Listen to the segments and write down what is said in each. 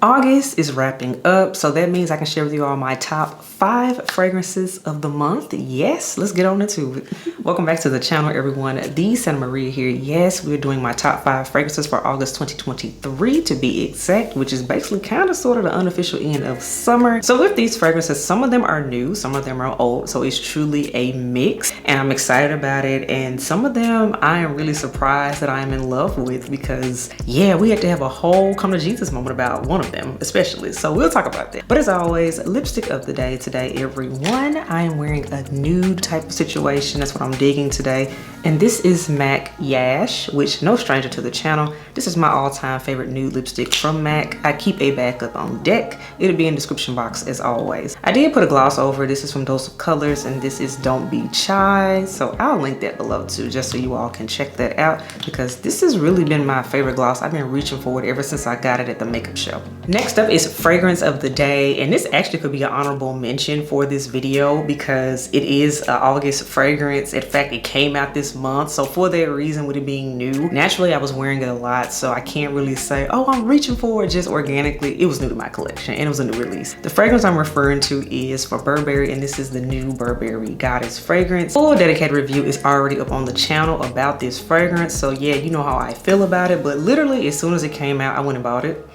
August is wrapping up, so that means I can share with you all my top 5 fragrances of the month. Yes, let's get on into it. Welcome back to the channel, everyone. The Santa Maria here. Yes, we're doing my top 5 fragrances for August 2023 to be exact, which is basically kind of sort of the unofficial end of summer. So with these fragrances, some of them are new, some of them are old, so it's truly a mix, and I'm excited about it. And some of them I am really surprised that I am in love with, because yeah, we had to have a whole come to Jesus moment about one of them especially, so we'll talk about that. But as always, lipstick of the day today, everyone. I am wearing a nude type of situation. That's what I'm digging today, and this is MAC Yash, which no stranger to the channel. This is my all-time favorite nude lipstick from MAC. I keep a backup on deck. It'll be in the description box as always. I did put a gloss over. This is from Dose of Colors, and this is Don't Be Shy, so I'll link that below too, just so you all can check that out, because this has really been my favorite gloss. I've been reaching for it ever since I got it at the makeup show. Next up is fragrance of the day, and this actually could be an honorable mention for this video because it is an August fragrance. In fact, it came out this month, so for that reason, with it being new, naturally I was wearing it a lot, so I can't really say, oh, I'm reaching for it just organically. It was new to my collection and it was a new release. The fragrance I'm referring to is for Burberry, and this is the new Burberry Goddess fragrance. Full dedicated review is already up on the channel about this fragrance, so yeah, you know how I feel about it. But literally as soon as it came out, I went and bought it.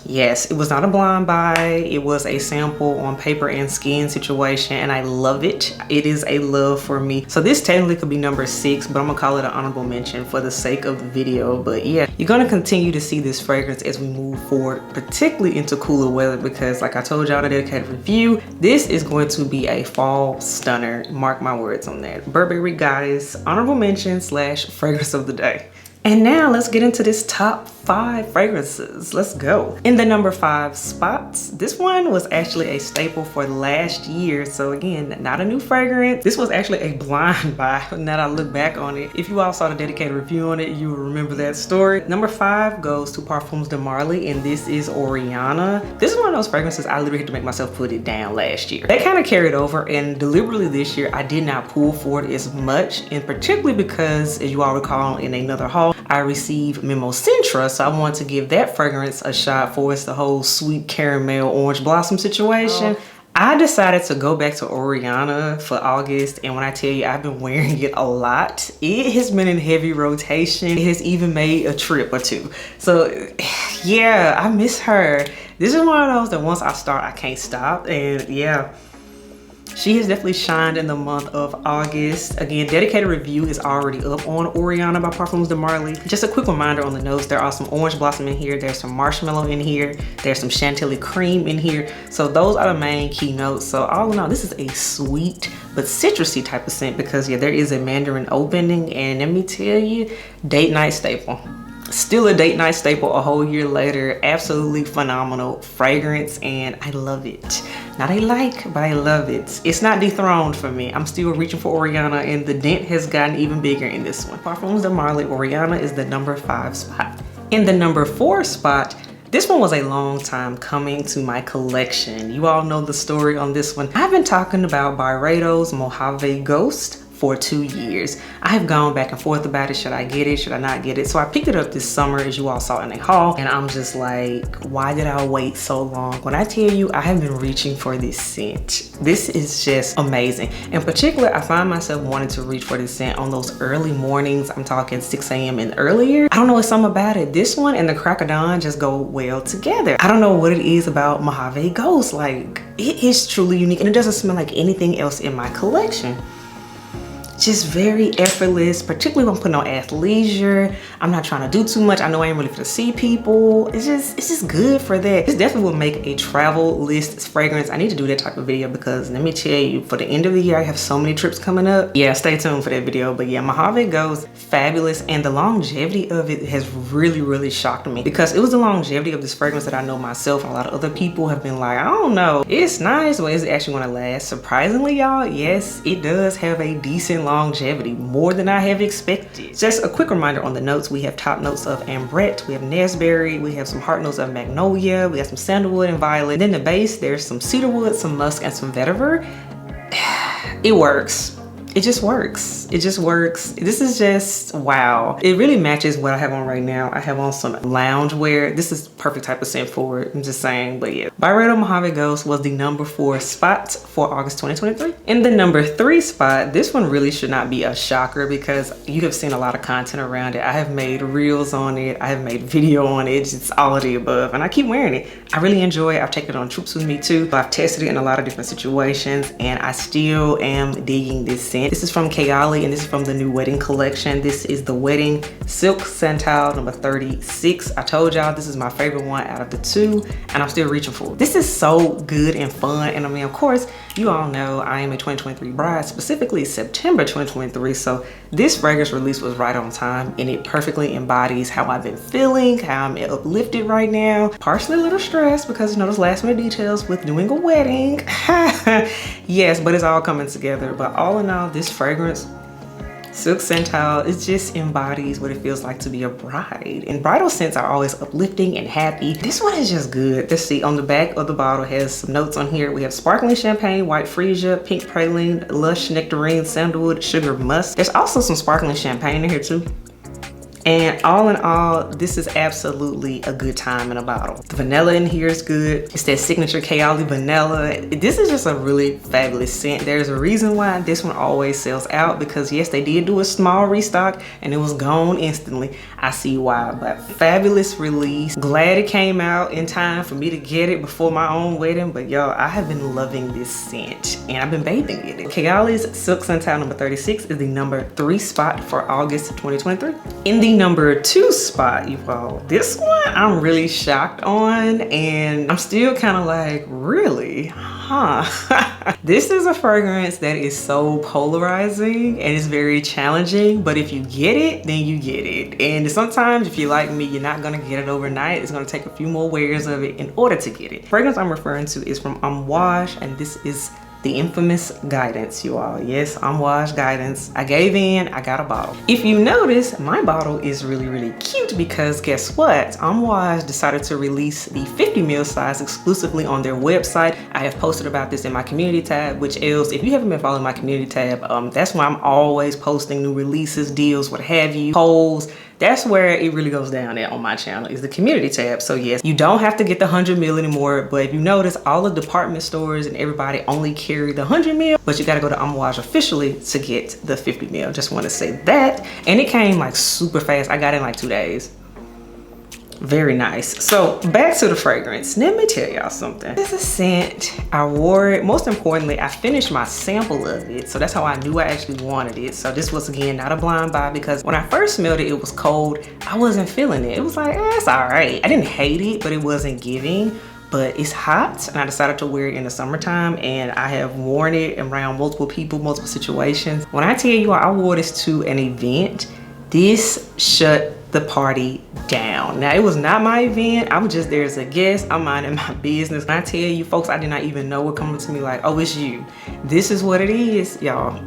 Yes, it was not a blind buy. It was a sample on paper and skin situation, and I love it. It is a love for me. So this technically could be number 6, but I'm gonna call it an honorable mention for the sake of the video. But yeah, you're gonna continue to see this fragrance as we move forward, particularly into cooler weather, because like I told y'all in a dedicated review, this is going to be a fall stunner. Mark my words on that. Burberry Goddess, honorable mention / fragrance of the day. And now let's get into this top 5 fragrances. Let's go. In the number 5 spots, this one was actually a staple for last year. So again, not a new fragrance. This was actually a blind buy now that I look back on it. If you all saw the dedicated review on it, you will remember that story. Number 5 goes to Parfums de Marly, and this is Oriana. This is one of those fragrances I literally had to make myself put it down last year. They kind of carried over, and deliberately this year I did not pull for it as much, and particularly because, as you all recall in another haul, I received Mimocentra, so I wanted to give that fragrance a shot for it's the whole sweet caramel orange blossom situation. I decided to go back to Oriana for August, and when I tell you I've been wearing it a lot, it has been in heavy rotation. It has even made a trip or 2. So yeah, I miss her. This is one of those that once I start, I can't stop, and yeah. She has definitely shined in the month of August. Again, dedicated review is already up on Oriana by Parfums de Marly. Just a quick reminder on the notes, there are some orange blossom in here, there's some marshmallow in here, there's some chantilly cream in here. So those are the main key notes. So all in all, this is a sweet but citrusy type of scent, because yeah, there is a mandarin opening, and let me tell you, date night staple. Still a date night staple a whole year later. Absolutely phenomenal fragrance, and I love it. Not a like, but I love it. It's not dethroned for me. I'm still reaching for Oriana, and the dent has gotten even bigger in this one. Parfums de Marly, Oriana is the number 5 spot. In the number 4 spot, this one was a long time coming to my collection. You all know the story on this one. I've been talking about Byredo's Mojave Ghost for 2 years. I have gone back and forth about it. Should I get it? Should I not get it? So I picked it up this summer, as you all saw in a haul, and I'm just like, why did I wait so long? When I tell you, I have been reaching for this scent. This is just amazing. In particular, I find myself wanting to reach for this scent on those early mornings. I'm talking 6 a.m. and earlier. I don't know, what's something about it. This one and the Crack of Dawn just go well together. I don't know what it is about Mojave Ghost. Like, it is truly unique, and it doesn't smell like anything else in my collection. Just very effortless, particularly when I'm putting on athleisure. I'm not trying to do too much. I know I ain't really for to see people. It's just good for that. This definitely will make a travel list fragrance. I need to do that type of video, because let me tell you, for the end of the year, I have so many trips coming up. Yeah, stay tuned for that video. But yeah, Mojave Ghost, fabulous. And the longevity of it has really, really shocked me, because it was the longevity of this fragrance that I know myself and a lot of other people have been like, I don't know, it's nice, but is it actually gonna last? Surprisingly, y'all, yes, it does have a decent longevity, more than I have expected. Just a quick reminder on the notes, we have top notes of ambrette, we have naseberry, we have some heart notes of magnolia, we have some sandalwood and violet. And then the base, there's some cedarwood, some musk, and some vetiver. It works. it just works. It just works. This is just wow. It really matches what I have on right now. I have on some lounge wear. This is perfect type of scent for it. I'm just saying, but yeah. Byredo Mojave Ghost was the number 4 spot for August 2023. In the number 3 spot, this one really should not be a shocker because you have seen a lot of content around it. I have made reels on it. I have made video on it. It's all of the above, and I keep wearing it. I really enjoy it. I've taken it on trips with me too. I've tested it in a lot of different situations, and I still am digging this scent. This is from Goli, and this is from the new wedding collection. This is the Wedding Silk Santal number 36. I told y'all this is my favorite one out of the 2, and I'm still reaching for it. This is so good and fun, and I mean, of course, you all know I am a 2023 bride, specifically September 2023, so this fragrance release was right on time, and it perfectly embodies how I've been feeling, how I'm uplifted right now. Partially a little stressed because, you know, those last minute details with doing a wedding. Yes, but it's all coming together. But all in all, this fragrance, Silk Santal, it just embodies what it feels like to be a bride. And bridal scents are always uplifting and happy. This one is just good. Let's see, on the back of the bottle has some notes on here. We have sparkling champagne, white freesia, pink praline, lush nectarine, sandalwood, sugar musk. There's also some sparkling champagne in here too. And all in all, this is absolutely a good time in a bottle. The vanilla in here is good. It's that signature Goli vanilla. This is just a really fabulous scent. There's a reason why this one always sells out, because yes, they did do a small restock and it was gone instantly. I see why, but fabulous release. Glad it came out in time for me to get it before my own wedding. But y'all, I have been loving this scent and I've been bathing in it. Goli's Silk Santal number 36 is the number 3 spot for August 2023. In the number 2 spot, you all, this one I'm really shocked on, and I'm still kind of like, really? Huh? This is a fragrance that is so polarizing and it's very challenging, but if you get it, then you get it. And sometimes if you're like me, you're not gonna get it overnight. It's gonna take a few more wears of it in order to get it. The fragrance I'm referring to is from Amouage, and this is the infamous Guidance, you all. Yes, Amouage Guidance. I gave in, I got a bottle. If you notice, my bottle is really, really cute because guess what? Amouage decided to release the 50 ml size exclusively on their website. I have posted about this in my community tab, which else, if you haven't been following my community tab, that's why I'm always posting new releases, deals, what have you, polls. That's where it really goes down at on my channel, is the community tab. So yes, you don't have to get the 100 ml anymore, but if you notice, all the department stores and everybody only carry the 100 ml, but you gotta go to Amouage officially to get the 50 ml. Just wanna say that. And it came like super fast. I got it in like 2 days. Very nice. So back to the fragrance. Let me tell y'all something. This is a scent. I wore it. Most importantly, I finished my sample of it. So that's how I knew I actually wanted it. So this was, again, not a blind buy, because when I first smelled it, it was cold. I wasn't feeling it. It was like, it's all right. I didn't hate it, but it wasn't giving. But it's hot, and I decided to wear it in the summertime, and I have worn it around multiple people, multiple situations. When I tell you I wore this to an event, this shut the party down. Now, it was not my event. I was just there as a guest. I'm minding my business. When I tell you folks, I did not even know were coming to me like, oh, it's you. This is what it is, y'all.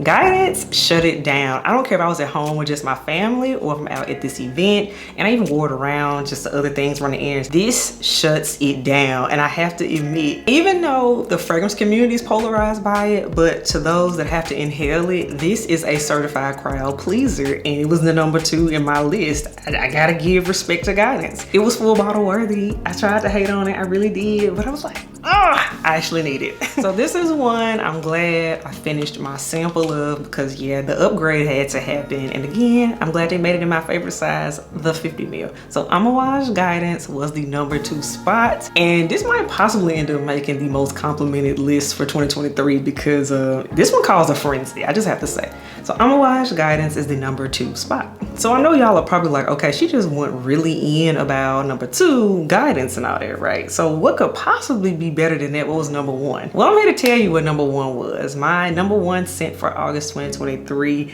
Guidance shut it down. I don't care if I was at home with just my family or if I'm out at this event, and I even wore it around just the other things, running errands. This shuts it down, and I have to admit, even though the fragrance community is polarized by it, but to those that have to inhale it, this is a certified crowd pleaser, and it was the number 2 in my list. I gotta give respect to Guidance. It was full bottle worthy. I tried to hate on it, I really did, but I was like, I actually need it. So this is one I'm glad I finished my sample of, because yeah, the upgrade had to happen. And again, I'm glad they made it in my favorite size, the 50 ml. So Amouage Guidance was the number 2 spot. And this might possibly end up making the most complimented list for 2023, because this one caused a frenzy, I just have to say. So Amouage Guidance is the number 2 spot. So I know y'all are probably like, okay, she just went really in about number 2, Guidance and all that, right? So what could possibly be better than that? What was number 1? Well, I'm here to tell you what number 1 was. My number 1 scent for August 2023.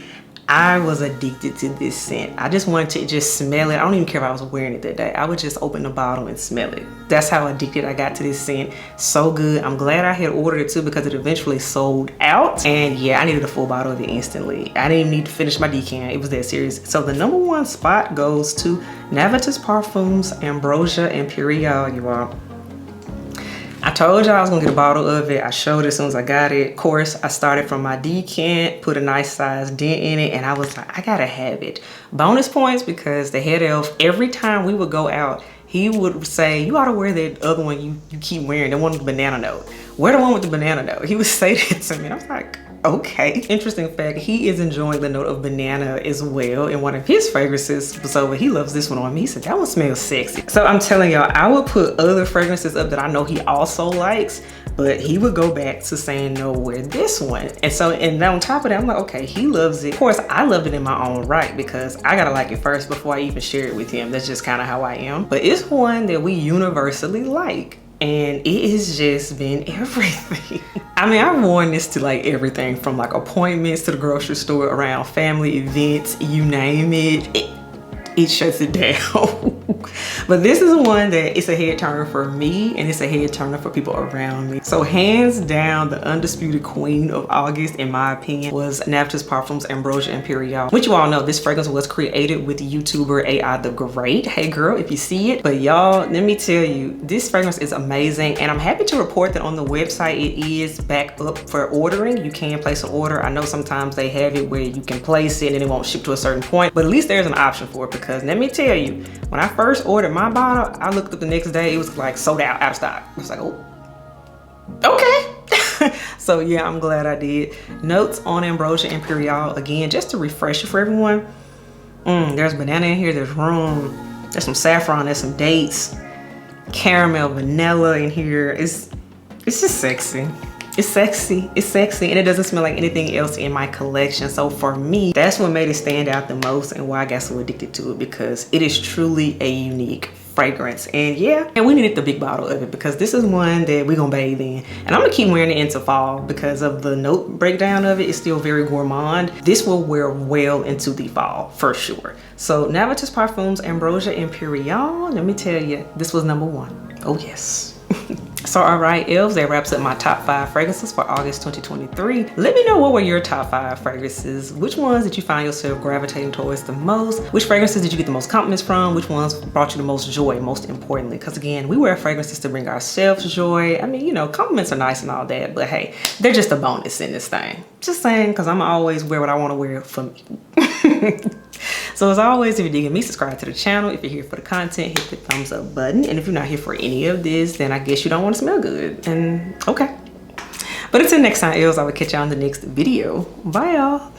I was addicted to this scent. I just wanted to just smell it. I don't even care if I was wearing it that day. I would just open the bottle and smell it. That's how addicted I got to this scent. So good. I'm glad I had ordered it too, because it eventually sold out. And yeah, I needed a full bottle of it instantly. I didn't even need to finish my decant. It was that serious. So the number 1 spot goes to Navitus Parfums Ambrosia Imperial, you all. I told y'all I was gonna get a bottle of it. I showed it as soon as I got it. Of course, I started from my decant, put a nice size dent in it, and I was like, I gotta have it. Bonus points because the head elf, every time we would go out, he would say, you ought to wear that other one you keep wearing, the one with the banana note. Wear the one with the banana note. He would say that to me, and I was like, okay. Interesting fact, he is enjoying the note of banana as well in one of his fragrances. So he loves this one on me. He said, that one smells sexy. So I'm telling y'all, I would put other fragrances up that I know he also likes, but he would go back to saying, no, wear this one. And so, and on top of that, I'm like, okay, he loves it. Of course, I loved it in my own right because I gotta like it first before I even share it with him. That's just kind of how I am. But it's one that we universally like. And it has just been everything. I mean, I've worn this to like everything from like appointments to the grocery store, around family events, you name it. It shuts it down. But this is one that it's a head turner for me and it's a head turner for people around me. So hands down, the undisputed queen of August, in my opinion, was Nashville Parfums Ambrosia Imperial, which you all know this fragrance was created with YouTuber AI the Great. Hey girl, if you see it. But y'all, let me tell you, this fragrance is amazing, and I'm happy to report that on the website it is back up for ordering. You can place an order. I know sometimes they have it where you can place it and it won't ship to a certain point, but at least there's an option for it, because let me tell you, when I first ordered my bottle, I looked up the next day, it was like sold out of stock. I was like, oh, okay. So yeah, I'm glad I did. Notes on Ambrosia Imperial, again, just to refresh it for everyone. There's banana in here, there's rum, there's some saffron, there's some dates, caramel, vanilla in here. It's just sexy. It's sexy, it's sexy, and it doesn't smell like anything else in my collection. So for me, that's what made it stand out the most and why I got so addicted to it, because it is truly a unique fragrance. And yeah, and we needed the big bottle of it because this is one that we're gonna bathe in, and I'm gonna keep wearing it into fall because of the note breakdown of it. It's still very gourmand. This will wear well into the fall for sure. So Nashville Parfums Ambrosia Imperial, let me tell you, this was #1. Oh yes. So all right, elves, that wraps up my top 5 fragrances for August 2023. Let me know, what were your top 5 fragrances? Which ones did you find yourself gravitating towards the most? Which fragrances did you get the most compliments from? Which ones brought you the most joy, most importantly? Because again, we wear fragrances to bring ourselves joy. I mean, you know, compliments are nice and all that, but hey, they're just a bonus in this thing. Just saying, because I'm always wear what I want to wear for me. So as always, if you're digging me, subscribe to the channel. If you're here for the content, hit the thumbs up button. And if you're not here for any of this, then I guess you don't want to smell good. And okay. But until next time, elves, I will catch y'all in the next video. Bye, y'all.